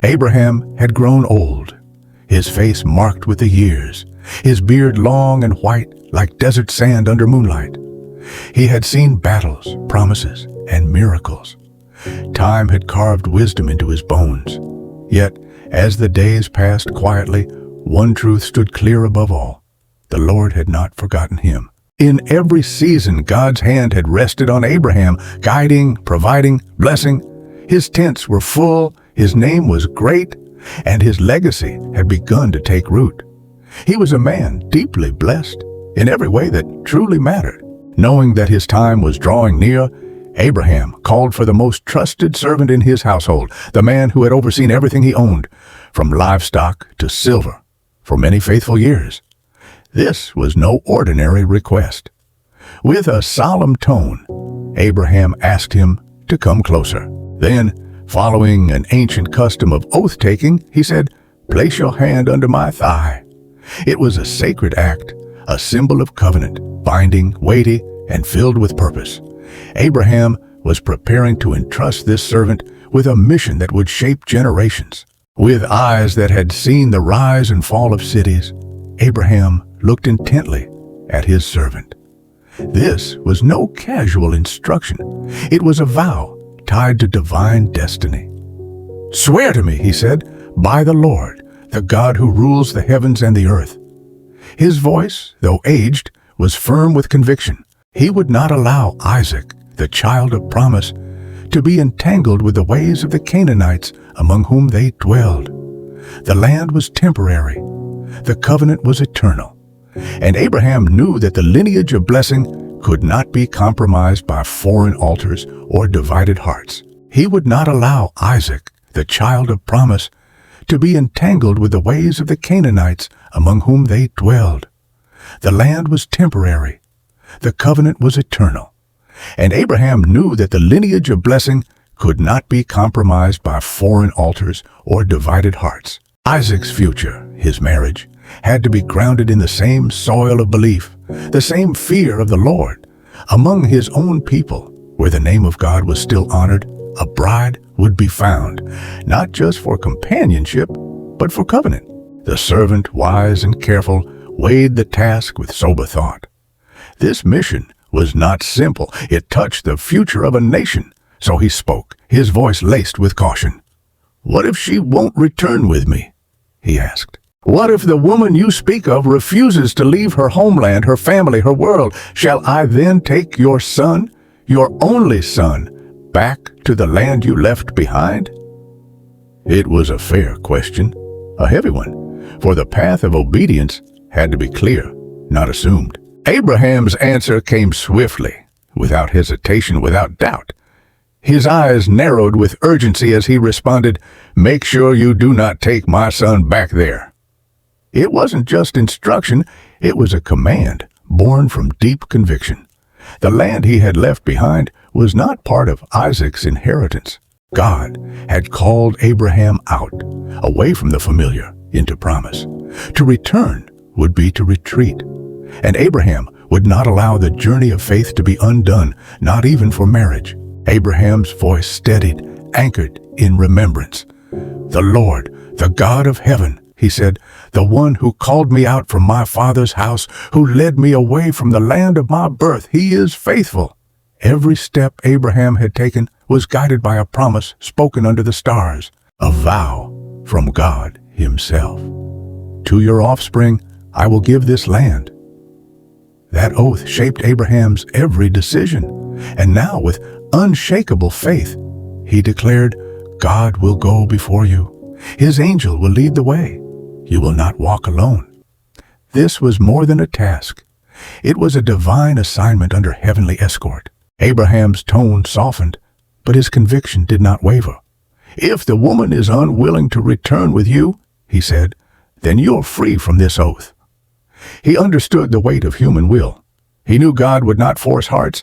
Abraham had grown old, his face marked with the years, his beard long and white like desert sand under moonlight. He had seen battles, promises, and miracles. Time had carved wisdom into his bones. Yet, as the days passed quietly, one truth stood clear above all. The Lord had not forgotten him. In every season, God's hand had rested on Abraham, guiding, providing, blessing. His tents were full, his name was great, and his legacy had begun to take root. He was a man deeply blessed in every way that truly mattered. Knowing that his time was drawing near, Abraham called for the most trusted servant in his household, the man who had overseen everything he owned, from livestock to silver, for many faithful years. This was no ordinary request. With a solemn tone, Abraham asked him to come closer. Then, following an ancient custom of oath-taking, he said, "Place your hand under my thigh." It was a sacred act, a symbol of covenant, binding, weighty, and filled with purpose. Abraham was preparing to entrust this servant with a mission that would shape generations. With eyes that had seen the rise and fall of cities, Abraham looked intently at his servant. This was no casual instruction. It was a vow tied to divine destiny. "Swear to me," he said, "by the Lord, the God who rules the heavens and the earth." His voice, though aged, was firm with conviction. He would not allow Isaac, the child of promise, to be entangled with the ways of the Canaanites among whom they dwelled. The land was temporary. The covenant was eternal. And Abraham knew that the lineage of blessing could not be compromised by foreign altars or divided hearts. He would not allow Isaac, the child of promise, to be entangled with the ways of the Canaanites among whom they dwelled. The land was temporary. The covenant was eternal. And Abraham knew that the lineage of blessing could not be compromised by foreign altars or divided hearts. Isaac's future, his marriage, had to be grounded in the same soil of belief, the same fear of the Lord. Among his own people, where the name of God was still honored, a bride would be found, not just for companionship, but for covenant. The servant, wise and careful, weighed the task with sober thought. This mission was not simple. It touched the future of a nation. So he spoke, his voice laced with caution. "What if she won't return with me?" he asked. "What if the woman you speak of refuses to leave her homeland, her family, her world? Shall I then take your son, your only son, back to the land you left behind?" It was a fair question, a heavy one, for the path of obedience had to be clear, not assumed. Abraham's answer came swiftly, without hesitation, without doubt. His eyes narrowed with urgency as he responded, "Make sure you do not take my son back there." It wasn't just instruction, it was a command, born from deep conviction. The land he had left behind was not part of Isaac's inheritance. God had called Abraham out, away from the familiar, into promise. To return would be to retreat. And Abraham would not allow the journey of faith to be undone, not even for marriage. Abraham's voice steadied, anchored in remembrance. "The Lord, the God of heaven," he said, "the one who called me out from my father's house, who led me away from the land of my birth, he is faithful." Every step Abraham had taken was guided by a promise spoken under the stars, a vow from God himself. "To your offspring I will give this land." That oath shaped Abraham's every decision, and now with unshakable faith, he declared, "God will go before you. His angel will lead the way. You will not walk alone." This was more than a task. It was a divine assignment under heavenly escort. Abraham's tone softened, but his conviction did not waver. "If the woman is unwilling to return with you," he said, "then you're free from this oath." He understood the weight of human will. He knew God would not force hearts,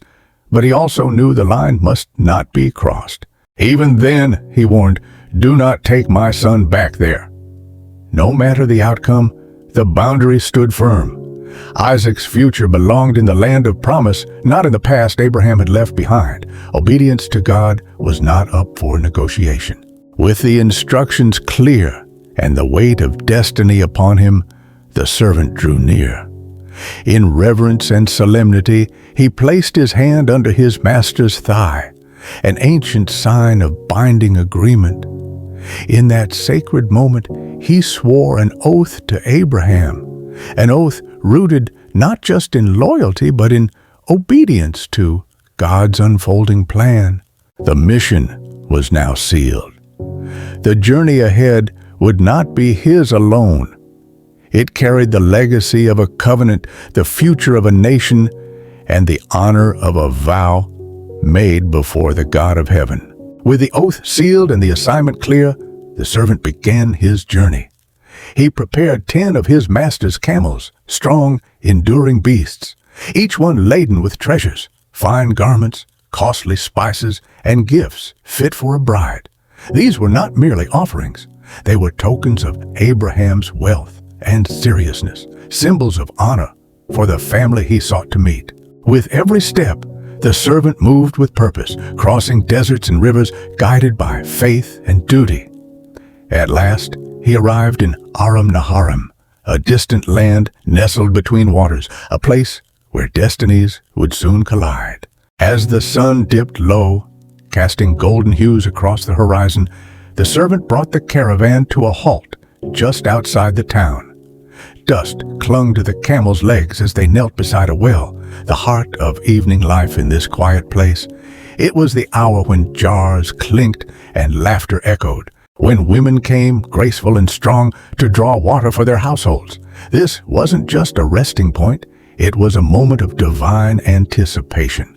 but he also knew the line must not be crossed. "Even then," he warned, "do not take my son back there." No matter the outcome, the boundary stood firm. Isaac's future belonged in the land of promise, not in the past Abraham had left behind. Obedience to God was not up for negotiation. With the instructions clear and the weight of destiny upon him, the servant drew near. In reverence and solemnity, he placed his hand under his master's thigh, an ancient sign of binding agreement. In that sacred moment, he swore an oath to Abraham, an oath rooted not just in loyalty but in obedience to God's unfolding plan. The mission was now sealed. The journey ahead would not be his alone. It carried the legacy of a covenant, the future of a nation, and the honor of a vow made before the God of heaven. With the oath sealed and the assignment clear, the servant began his journey. He prepared 10 of his master's camels, strong, enduring beasts, each one laden with treasures, fine garments, costly spices, and gifts fit for a bride. These were not merely offerings. They were tokens of Abraham's wealth and seriousness, symbols of honor for the family he sought to meet. With every step, the servant moved with purpose, crossing deserts and rivers, guided by faith and duty. At last, he arrived in Aram Naharim, a distant land nestled between waters, a place where destinies would soon collide. As the sun dipped low, casting golden hues across the horizon, the servant brought the caravan to a halt just outside the town. Dust clung to the camels' legs as they knelt beside a well, the heart of evening life in this quiet place. It was the hour when jars clinked and laughter echoed, when women came, graceful and strong, to draw water for their households. This wasn't just a resting point, it was a moment of divine anticipation.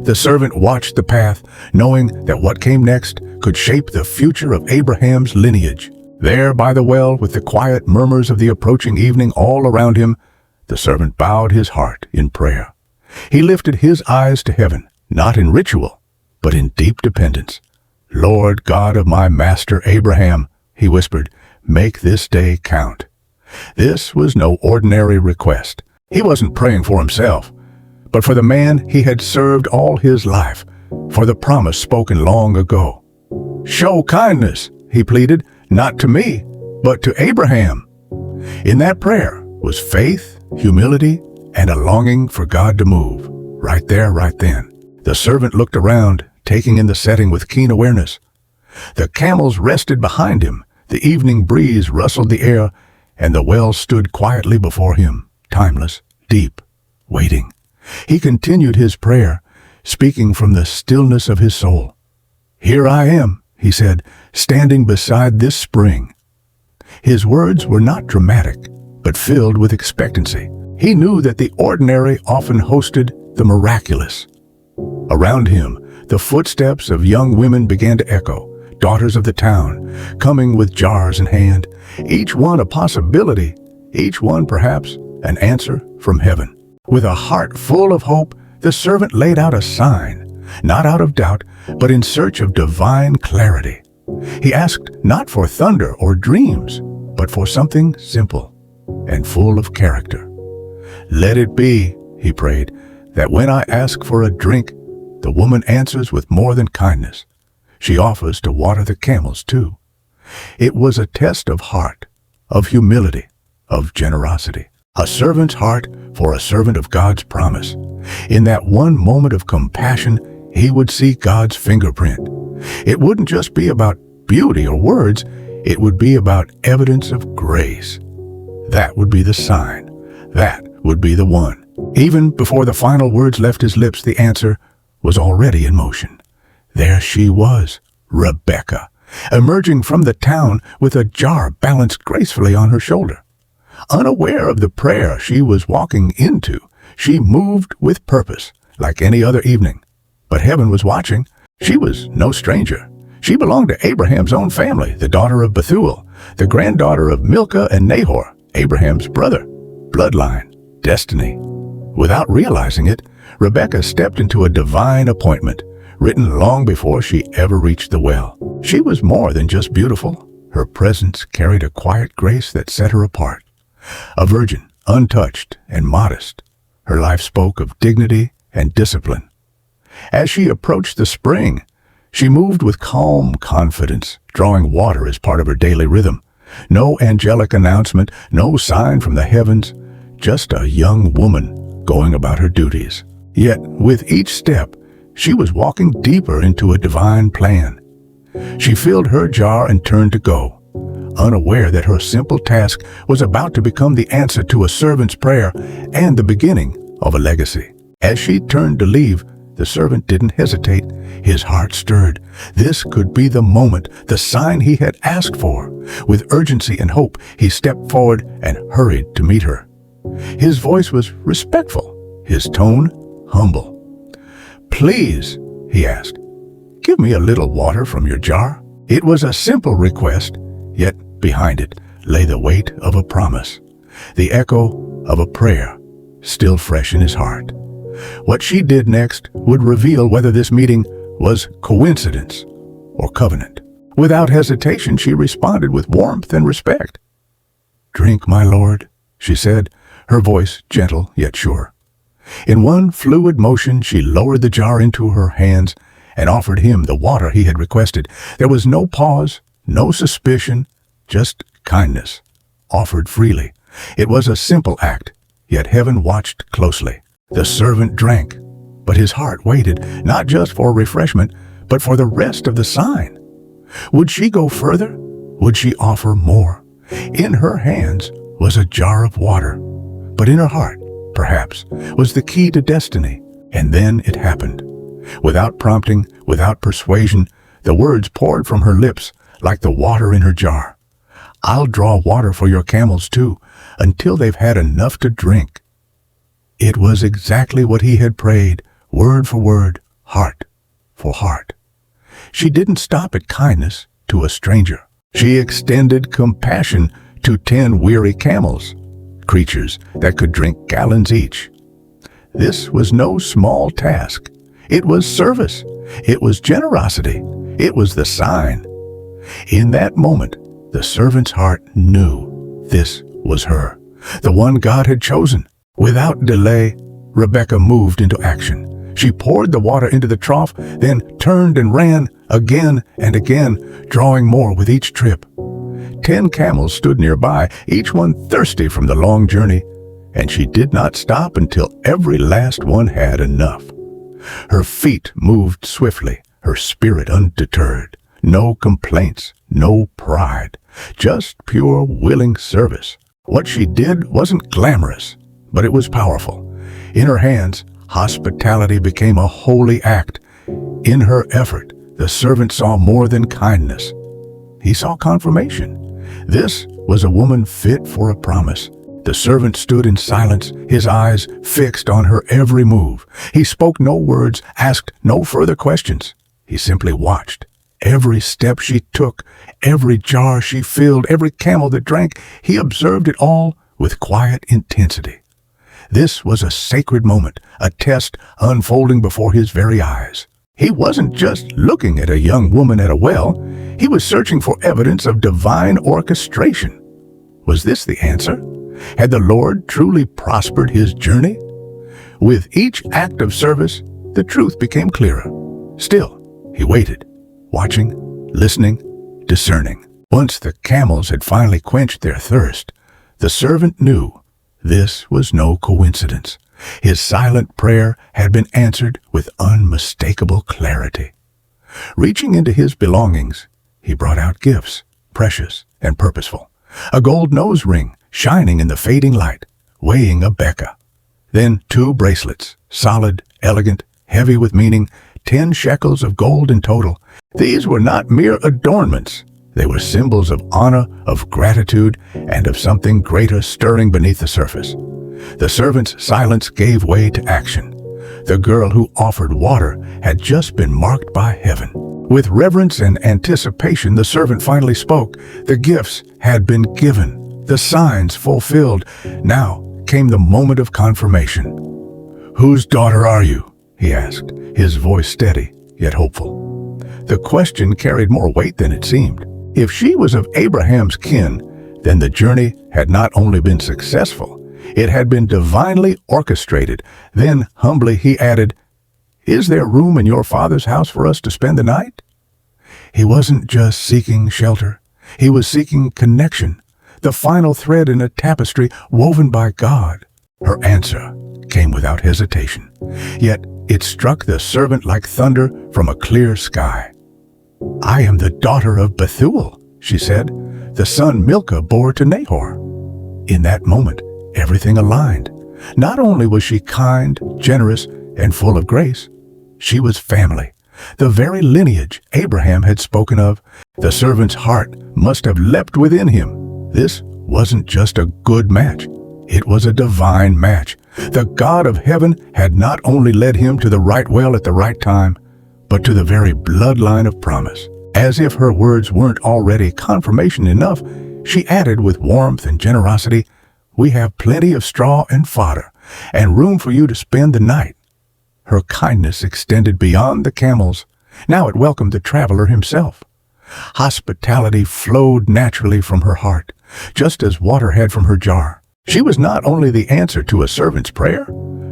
The servant watched the path, knowing that what came next could shape the future of Abraham's lineage. There by the well, with the quiet murmurs of the approaching evening all around him, the servant bowed his heart in prayer. He lifted his eyes to heaven, not in ritual, but in deep dependence. "Lord God of my master Abraham," he whispered, "make this day count." This was no ordinary request. He wasn't praying for himself, but for the man he had served all his life, for the promise spoken long ago. "Show kindness," he pleaded, "not to me, but to Abraham." In that prayer was faith, humility, and a longing for God to move, right there, right then. The servant looked around, taking in the setting with keen awareness. The camels rested behind him, the evening breeze rustled the air, and the well stood quietly before him, timeless, deep, waiting. He continued his prayer, speaking from the stillness of his soul. "Here I am," he said, "standing beside this spring." His words were not dramatic, but filled with expectancy. He knew that the ordinary often hosted the miraculous. Around him, the footsteps of young women began to echo, daughters of the town, coming with jars in hand, each one a possibility, each one perhaps an answer from heaven. With a heart full of hope, the servant laid out a sign, not out of doubt, but in search of divine clarity. He asked not for thunder or dreams, but for something simple and full of character. "Let it be," he prayed, "that when I ask for a drink, the woman answers with more than kindness. She offers to water the camels too." It was a test of heart, of humility, of generosity. A servant's heart for a servant of God's promise. In that one moment of compassion, he would see God's fingerprint. It wouldn't just be about beauty or words, it would be about evidence of grace. That would be the sign. That would be the one. Even before the final words left his lips, the answer was already in motion. There she was, Rebekah, emerging from the town with a jar balanced gracefully on her shoulder. Unaware of the prayer she was walking into, she moved with purpose, like any other evening. But heaven was watching. She was no stranger. She belonged to Abraham's own family, the daughter of Bethuel, the granddaughter of Milcah and Nahor, Abraham's brother. Bloodline, destiny. Without realizing it, Rebekah stepped into a divine appointment, written long before she ever reached the well. She was more than just beautiful. Her presence carried a quiet grace that set her apart. A virgin, untouched and modest, her life spoke of dignity and discipline. As she approached the spring, She moved with calm confidence, drawing water as part of her daily rhythm. No angelic announcement, no sign from the heavens, just a young woman going about her duties. Yet, with each step, she was walking deeper into a divine plan. She filled her jar and turned to go, unaware that her simple task was about to become the answer to a servant's prayer and the beginning of a legacy. As she turned to leave, the servant didn't hesitate. His heart stirred. This could be the moment, the sign he had asked for. With urgency and hope, he stepped forward and hurried to meet her. His voice was respectful, his tone humble. "Please," he asked, "give me a little water from your jar." It was a simple request, yet behind it lay the weight of a promise, the echo of a prayer still fresh in his heart. What she did next would reveal whether this meeting was coincidence or covenant. Without hesitation, she responded with warmth and respect. "Drink, my lord," she said, her voice gentle yet sure. In one fluid motion, she lowered the jar into her hands and offered him the water he had requested. There was no pause, no suspicion, just kindness, offered freely. It was a simple act, yet heaven watched closely. The servant drank, but his heart waited, not just for refreshment, but for the rest of the sign. Would she go further? Would she offer more? In her hands was a jar of water, but in her heart, perhaps, was the key to destiny. And then it happened. Without prompting, without persuasion, the words poured from her lips like the water in her jar. "I'll draw water for your camels too, until they've had enough to drink." It was exactly what he had prayed, word for word, heart for heart. She didn't stop at kindness to a stranger. She extended compassion to 10 weary camels, creatures that could drink gallons each. This was no small task. It was service. It was generosity. It was the sign. In that moment, the servant's heart knew this was her, the one God had chosen. Without delay, Rebekah moved into action. She poured the water into the trough, then turned and ran again and again, drawing more with each trip. 10 camels stood nearby, each one thirsty from the long journey, and she did not stop until every last one had enough. Her feet moved swiftly, her spirit undeterred. No complaints, no pride, just pure willing service. What she did wasn't glamorous, but it was powerful. In her hands, hospitality became a holy act. In her effort, the servant saw more than kindness. He saw confirmation. This was a woman fit for a promise. The servant stood in silence, his eyes fixed on her every move. He spoke no words, asked no further questions. He simply watched. Every step she took, every jar she filled, every camel that drank, he observed it all with quiet intensity. This was a sacred moment, a test unfolding before his very eyes. He wasn't just looking at a young woman at a well. He was searching for evidence of divine orchestration. Was this the answer? Had the Lord truly prospered his journey? With each act of service, the truth became clearer. Still, he waited, watching, listening, discerning. Once the camels had finally quenched their thirst, the servant knew this was no coincidence. His silent prayer had been answered with unmistakable clarity. Reaching into his belongings, he brought out gifts, precious and purposeful. A gold nose ring shining in the fading light, weighing a Becca. Then 2 bracelets, solid, elegant, heavy with meaning, 10 shekels of gold in total. These were not mere adornments. They were symbols of honor, of gratitude, and of something greater stirring beneath the surface. The servant's silence gave way to action. The girl who offered water had just been marked by heaven. With reverence and anticipation, the servant finally spoke. The gifts had been given, the signs fulfilled. Now came the moment of confirmation. "Whose daughter are you?" he asked, his voice steady yet hopeful. The question carried more weight than it seemed. If she was of Abraham's kin, then the journey had not only been successful, it had been divinely orchestrated. Then, humbly, he added, Is there room in your father's house for us to spend the night?" He wasn't just seeking shelter. He was seeking connection, the final thread in a tapestry woven by God. Her answer came without hesitation, yet it struck the servant like thunder from a clear sky. "I am the daughter of Bethuel," she said, "the son Milcah bore to Nahor." In that moment, everything aligned. Not only was she kind, generous, and full of grace, she was family, the very lineage Abraham had spoken of. The servant's heart must have leapt within him. This wasn't just a good match. It was a divine match. The God of heaven had not only led him to the right well at the right time, but to the very bloodline of promise. As if her words weren't already confirmation enough, she added with warmth and generosity, "We have plenty of straw and fodder, and room for you to spend the night." Her kindness extended beyond the camels. Now it welcomed the traveler himself. Hospitality flowed naturally from her heart, just as water had from her jar. She was not only the answer to a servant's prayer,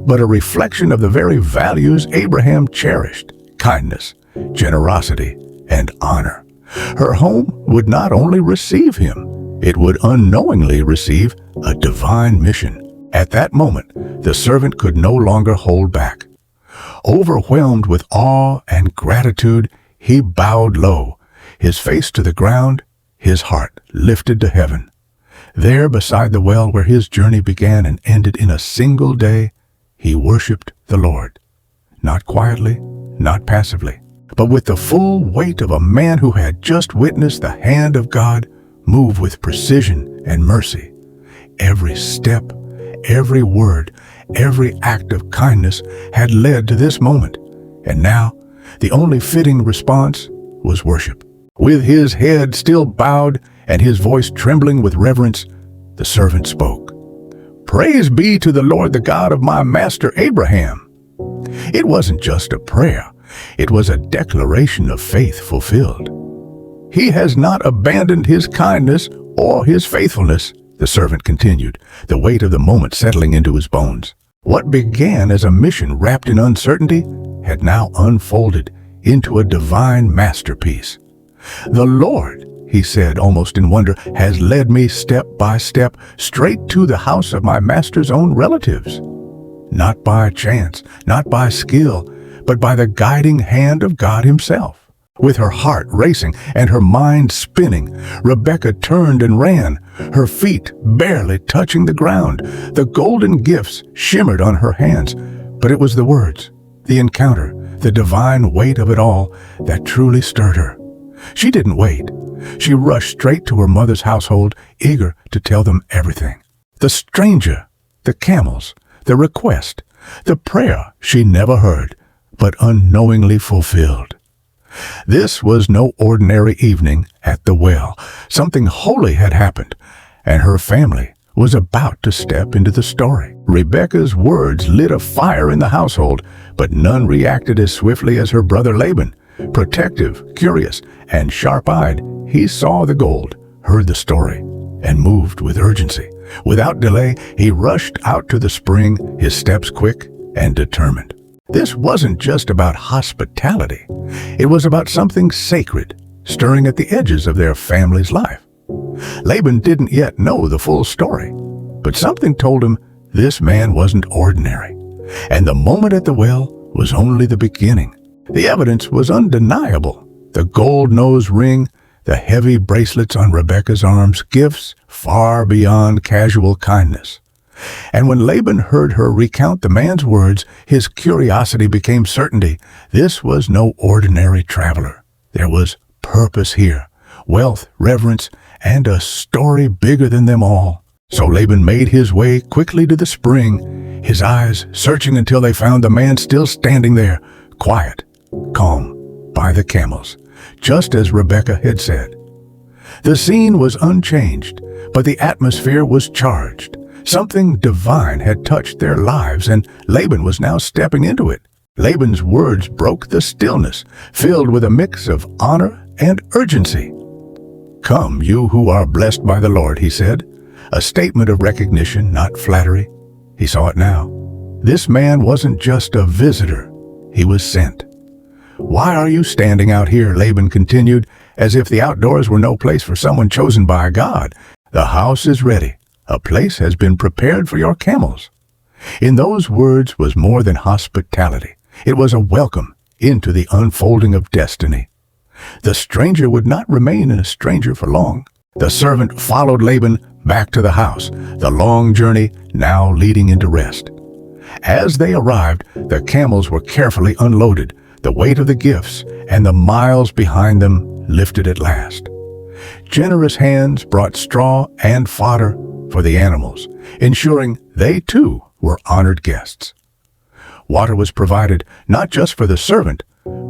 but a reflection of the very values Abraham cherished: kindness, generosity, and honor. Her home would not only receive him, it would unknowingly receive a divine mission. At that moment, the servant could no longer hold back. Overwhelmed with awe and gratitude, he bowed low, his face to the ground, his heart lifted to heaven. There, beside the well where his journey began and ended in a single day, he worshipped the Lord. Not quietly, not passively, but with the full weight of a man who had just witnessed the hand of God move with precision and mercy. Every step, every word, every act of kindness had led to this moment, and now the only fitting response was worship. With his head still bowed and his voice trembling with reverence, the servant spoke, "Praise be to the Lord, the God of my master Abraham." It wasn't just a prayer, it was a declaration of faith fulfilled. "He has not abandoned his kindness or his faithfulness," the servant continued, the weight of the moment settling into his bones. What began as a mission wrapped in uncertainty had now unfolded into a divine masterpiece. "The Lord," he said almost in wonder, "has led me step by step straight to the house of my master's own relatives. Not by chance, not by skill, but by the guiding hand of God himself." With her heart racing and her mind spinning, Rebekah turned and ran, her feet barely touching the ground. The golden gifts shimmered on her hands, but it was the words, the encounter, the divine weight of it all that truly stirred her. She didn't wait. She rushed straight to her mother's household, eager to tell them everything. The stranger, the camels, the request, the prayer she never heard, but unknowingly fulfilled. This was no ordinary evening at the well. Something holy had happened, and her family was about to step into the story. Rebekah's words lit a fire in the household, but none reacted as swiftly as her brother Laban. Protective, curious, and sharp-eyed, he saw the gold, heard the story, and moved with urgency. Without delay, he rushed out to the spring, his steps quick and determined. This wasn't just about hospitality. It was about something sacred, stirring at the edges of their family's life. Laban didn't yet know the full story, but something told him this man wasn't ordinary, and the moment at the well was only the beginning. The evidence was undeniable. The gold nose ring, the heavy bracelets on Rebekah's arms, gifts far beyond casual kindness. And when Laban heard her recount the man's words, his curiosity became certainty. This was no ordinary traveler. There was purpose here, wealth, reverence, and a story bigger than them all. So Laban made his way quickly to the spring, his eyes searching until they found the man still standing there, quiet, calm, by the camels, just as Rebekah had said. The scene was unchanged, but the atmosphere was charged. Something divine had touched their lives, and Laban was now stepping into it. Laban's words broke the stillness, filled with a mix of honor and urgency. "Come, you who are blessed by the Lord," he said, a statement of recognition, not flattery. He saw it now. This man wasn't just a visitor. he was sent. "Why are you standing out here?" Laban continued, as if the outdoors were no place for someone chosen by God. "The house is ready. A place has been prepared for your camels." In those words was more than hospitality. It was a welcome into the unfolding of destiny. The stranger would not remain a stranger for long. The servant followed Laban back to the house, the long journey now leading into rest. As they arrived, the camels were carefully unloaded, the weight of the gifts and the miles behind them lifted at last. Generous hands brought straw and fodder for the animals, ensuring they too were honored guests. Water was provided not just for the servant,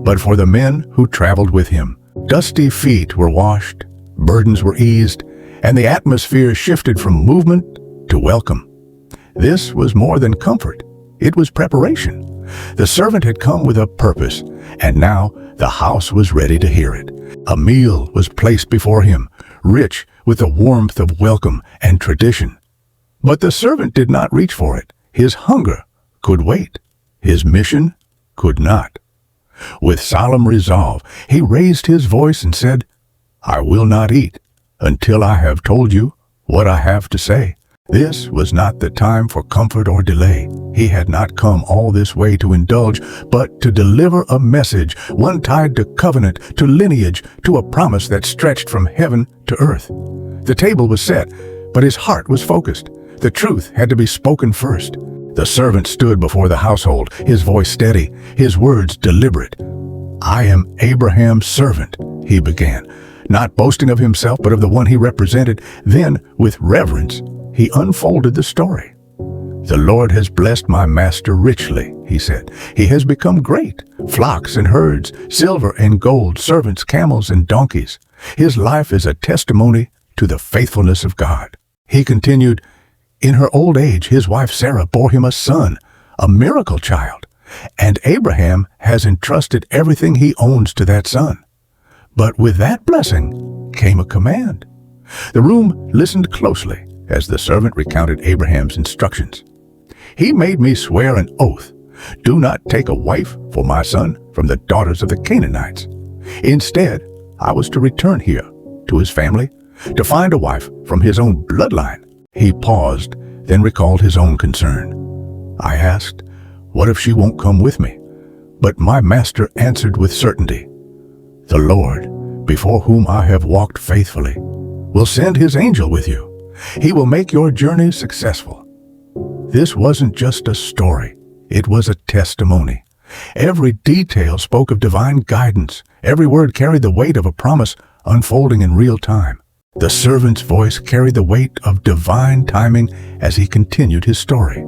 but for the men who traveled with him. Dusty feet were washed, burdens were eased, and the atmosphere shifted from movement to welcome. This was more than comfort. It was preparation. The servant had come with a purpose, and now the house was ready to hear it. A meal was placed before him, rich with the warmth of welcome and tradition. But the servant did not reach for it. His hunger could wait. His mission could not. With solemn resolve, he raised his voice and said, "I will not eat until I have told you what I have to say." This was not the time for comfort or delay. He had not come all this way to indulge, but to deliver a message, one tied to covenant, to lineage, to a promise that stretched from heaven to earth. The table was set, but his heart was focused. The truth had to be spoken first. The servant stood before the household, his voice steady, his words deliberate. "I am Abraham's servant," he began, not boasting of himself but of the one he represented. Then, with reverence, he unfolded the story. "The Lord has blessed my master richly," he said. "He has become great. Flocks and herds, silver and gold, servants, camels and donkeys. His life is a testimony to the faithfulness of God." He continued, "In her old age, his wife Sarah bore him a son, a miracle child, and Abraham has entrusted everything he owns to that son." But with that blessing came a command. The room listened closely as the servant recounted Abraham's instructions. "He made me swear an oath. Do not take a wife for my son from the daughters of the Canaanites. Instead, I was to return here to his family, to find a wife from his own bloodline." He paused, then recalled his own concern. "I asked, 'What if she won't come with me?' But my master answered with certainty, 'The Lord, before whom I have walked faithfully, will send his angel with you. He will make your journey successful." This wasn't just a story. It was a testimony. Every detail spoke of divine guidance. Every word carried the weight of a promise unfolding in real time. The servant's voice carried the weight of divine timing as he continued his story.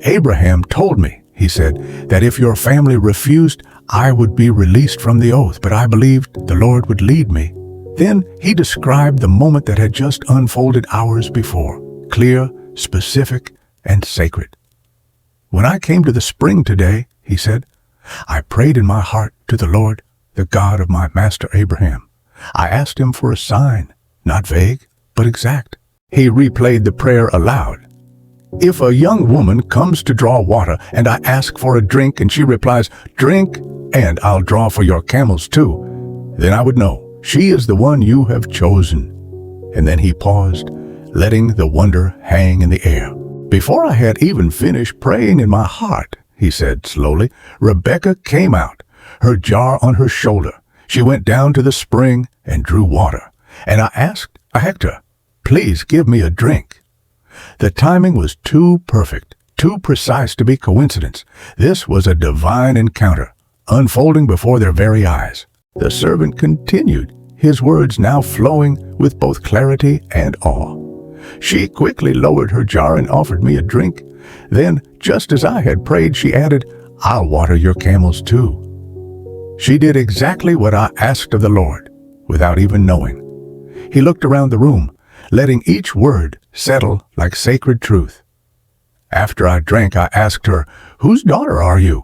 "Abraham told me," he said, "that if your family refused, I would be released from the oath, but I believed the Lord would lead me." Then he described the moment that had just unfolded hours before, clear, specific, and sacred. "When I came to the spring today," he said, "I prayed in my heart to the Lord, the God of my master Abraham. I asked him for a sign, not vague, but exact." He replayed the prayer aloud. "If a young woman comes to draw water and I ask for a drink and she replies, 'Drink, and I'll draw for your camels too,' then I would know she is the one you have chosen." And then he paused, letting the wonder hang in the air. "Before I had even finished praying in my heart," he said slowly, "Rebekah came out, her jar on her shoulder. She went down to the spring and drew water. And I asked Hector, 'Please give me a drink.' The timing was too perfect, too precise to be coincidence. This was a divine encounter, unfolding before their very eyes. The servant continued, his words now flowing with both clarity and awe. "She quickly lowered her jar and offered me a drink. Then, just as I had prayed, she added, 'I'll water your camels too.' She did exactly what I asked of the Lord, without even knowing." He looked around the room, letting each word settle like sacred truth. "After I drank, I asked her, 'Whose daughter are you?'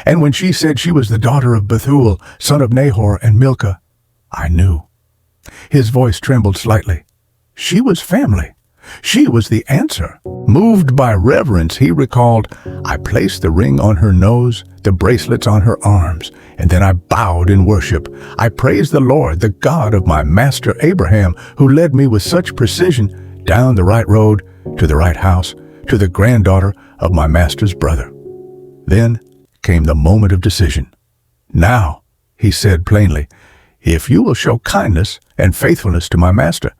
And when she said she was the daughter of Bethuel, son of Nahor and Milcah, I knew." His voice trembled slightly. She was family. She was the answer. Moved by reverence, he recalled, I placed the ring on her nose, the bracelets on her arms, and then I bowed in worship. I praised the Lord, the God of my master Abraham, who led me with such precision down the right road, to the right house, to the granddaughter of my master's brother. Then came the moment of decision. Now, he said plainly, if you will show kindness and faithfulness to my master,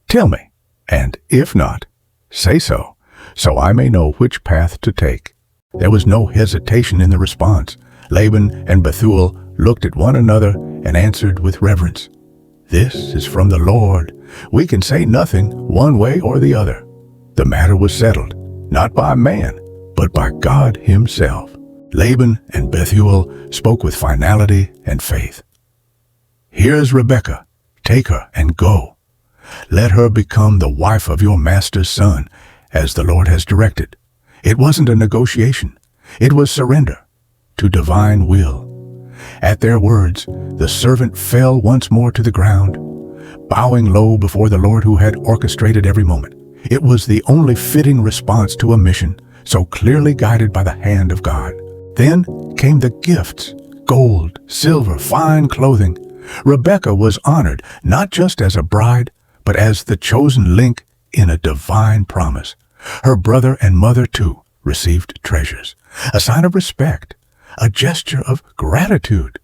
tell me, and if not, say so I may know which path to take. There was no hesitation in the response. Laban and Bethuel looked at one another and answered with reverence, This is from the Lord. We can say nothing one way or the other. The matter was settled, not by man, but by God himself. Laban and Bethuel spoke with finality and faith. Here's Rebekah. Take her and go. Let her become the wife of your master's son, as the Lord has directed. It wasn't a negotiation. It was surrender to divine will. At their words, the servant fell once more to the ground, bowing low before the Lord who had orchestrated every moment. It was the only fitting response to a mission so clearly guided by the hand of God. Then came the gifts, gold, silver, fine clothing. Rebekah was honored not just as a bride, but as the chosen link in a divine promise. Her brother and mother, too, received treasures, a sign of respect, a gesture of gratitude.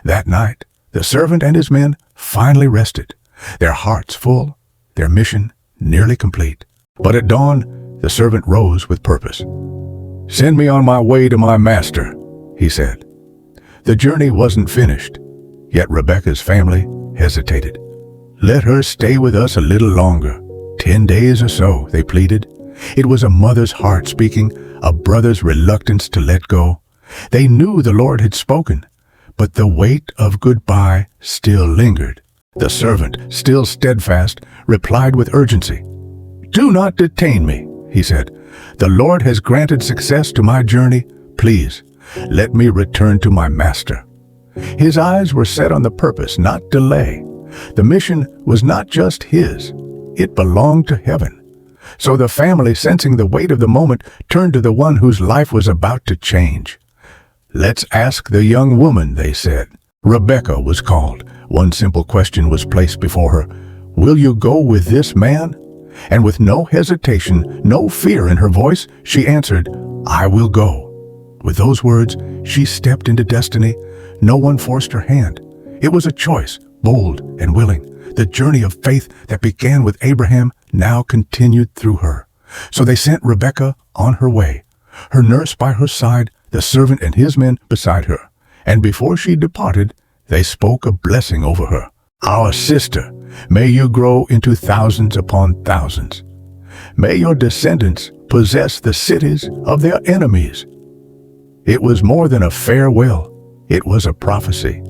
That night, the servant and his men finally rested, their hearts full, their mission nearly complete. But at dawn, the servant rose with purpose. Send me on my way to my master, he said. The journey wasn't finished, yet Rebekah's family hesitated. Let her stay with us a little longer, 10 days or so, they pleaded. It was a mother's heart speaking, a brother's reluctance to let go. They knew the Lord had spoken, but the weight of goodbye still lingered. The servant, still steadfast, replied with urgency. Do not detain me, he said. The Lord has granted success to my journey. Please, let me return to my master. His eyes were set on the purpose, not delay. The mission was not just his. It belonged to heaven. So the family, sensing the weight of the moment, turned to the one whose life was about to change. Let's ask the young woman, they said. Rebekah was called. One simple question was placed before her. Will you go with this man? And with no hesitation, no fear in her voice, she answered, I will go. With those words, she stepped into destiny. No one forced her hand. It was a choice, bold and willing. The journey of faith that began with Abraham now continued through her. So they sent Rebekah on her way, her nurse by her side, the servant and his men beside her. And before she departed, they spoke a blessing over her. Our sister, may you grow into thousands upon thousands. May your descendants possess the cities of their enemies. It was more than a farewell. It was a prophecy.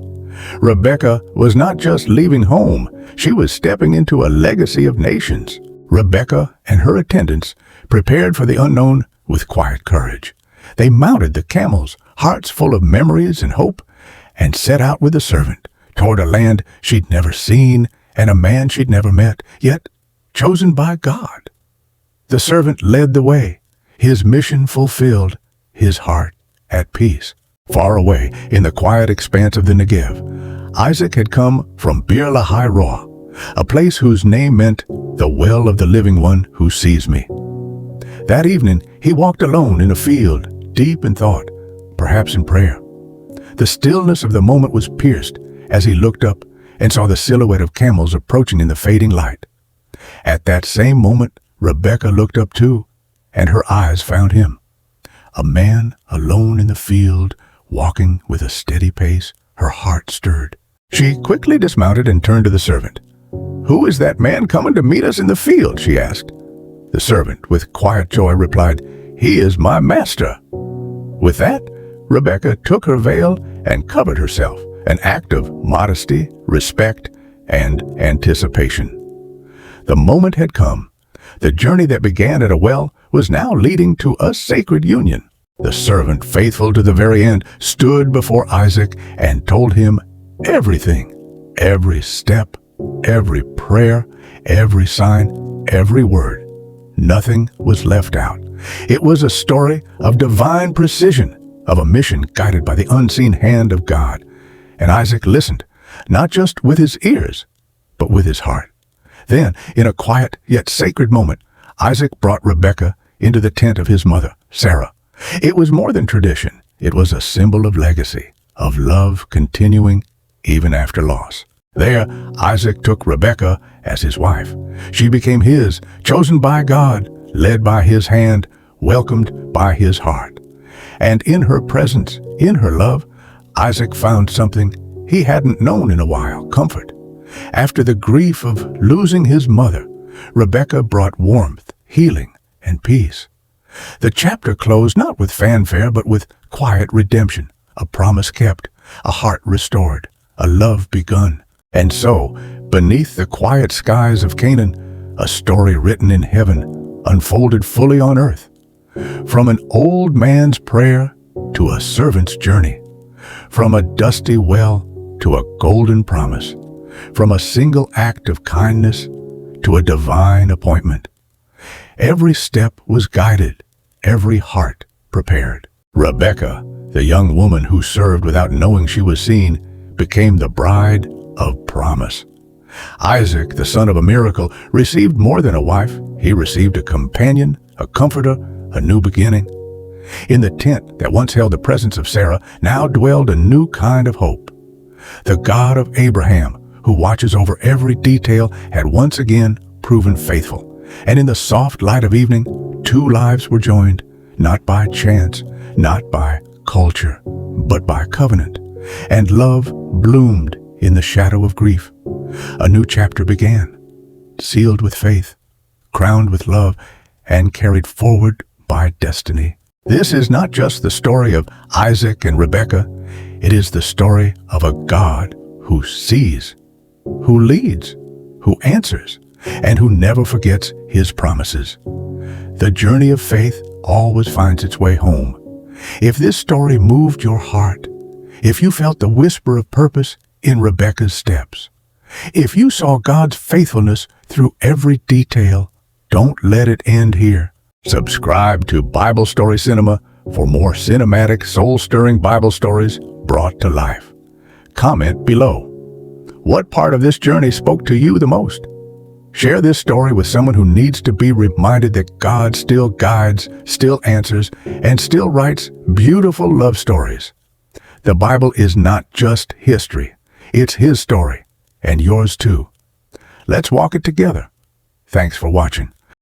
Rebekah was not just leaving home. She was stepping into a legacy of nations. Rebekah and her attendants prepared for the unknown with quiet courage. They mounted the camels, hearts full of memories and hope, and set out with the servant toward a land she'd never seen and a man she'd never met, yet chosen by God. The servant led the way, his mission fulfilled, his heart at peace. Far away, in the quiet expanse of the Negev, Isaac had come from Beer Lahai Roa, a place whose name meant the well of the living one who sees me. That evening, he walked alone in a field, deep in thought, perhaps in prayer. The stillness of the moment was pierced as he looked up and saw the silhouette of camels approaching in the fading light. At that same moment, Rebekah looked up too, and her eyes found him. A man alone in the field, walking with a steady pace, her heart stirred. She quickly dismounted and turned to the servant. Who is that man coming to meet us in the field? She asked. The servant, with quiet joy, replied, He is my master. With that, Rebekah took her veil and covered herself, an act of modesty, respect, and anticipation. The moment had come. The journey that began at a well was now leading to a sacred union. The servant, faithful to the very end, stood before Isaac and told him everything, every step, every prayer, every sign, every word. Nothing was left out. It was a story of divine precision, of a mission guided by the unseen hand of God. And Isaac listened, not just with his ears, but with his heart. Then, in a quiet yet sacred moment, Isaac brought Rebekah into the tent of his mother, Sarah. It was more than tradition. It was a symbol of legacy, of love continuing even after loss. There, Isaac took Rebekah as his wife. She became his, chosen by God, led by his hand, welcomed by his heart. And in her presence, in her love, Isaac found something he hadn't known in a while, comfort. After the grief of losing his mother, Rebekah brought warmth, healing, and peace. The chapter closed not with fanfare, but with quiet redemption, a promise kept, a heart restored, a love begun. And so, beneath the quiet skies of Canaan, a story written in heaven unfolded fully on earth. From an old man's prayer to a servant's journey, from a dusty well to a golden promise, from a single act of kindness to a divine appointment. Every step was guided, every heart prepared. Rebekah, the young woman who served without knowing she was seen, became the bride of promise. Isaac, the son of a miracle, received more than a wife. He received a companion, a comforter, a new beginning. In the tent that once held the presence of Sarah, now dwelled a new kind of hope. The God of Abraham, who watches over every detail, had once again proven faithful. And in the soft light of evening, two lives were joined, not by chance, not by culture, but by covenant. And love bloomed in the shadow of grief. A new chapter began, sealed with faith, crowned with love, and carried forward by destiny. This is not just the story of Isaac and Rebekah. It is the story of a God who sees, who leads, who answers, and who never forgets his promises. The journey of faith always finds its way home. If this story moved your heart, if you felt the whisper of purpose in Rebekah's steps, if you saw God's faithfulness through every detail, don't let it end here. Subscribe to Bible Story Cinema for more cinematic, soul-stirring Bible stories brought to life. Comment below. What part of this journey spoke to you the most? Share this story with someone who needs to be reminded that God still guides, still answers, and still writes beautiful love stories. The Bible is not just history. It's His story, and yours too. Let's walk it together. Thanks for watching.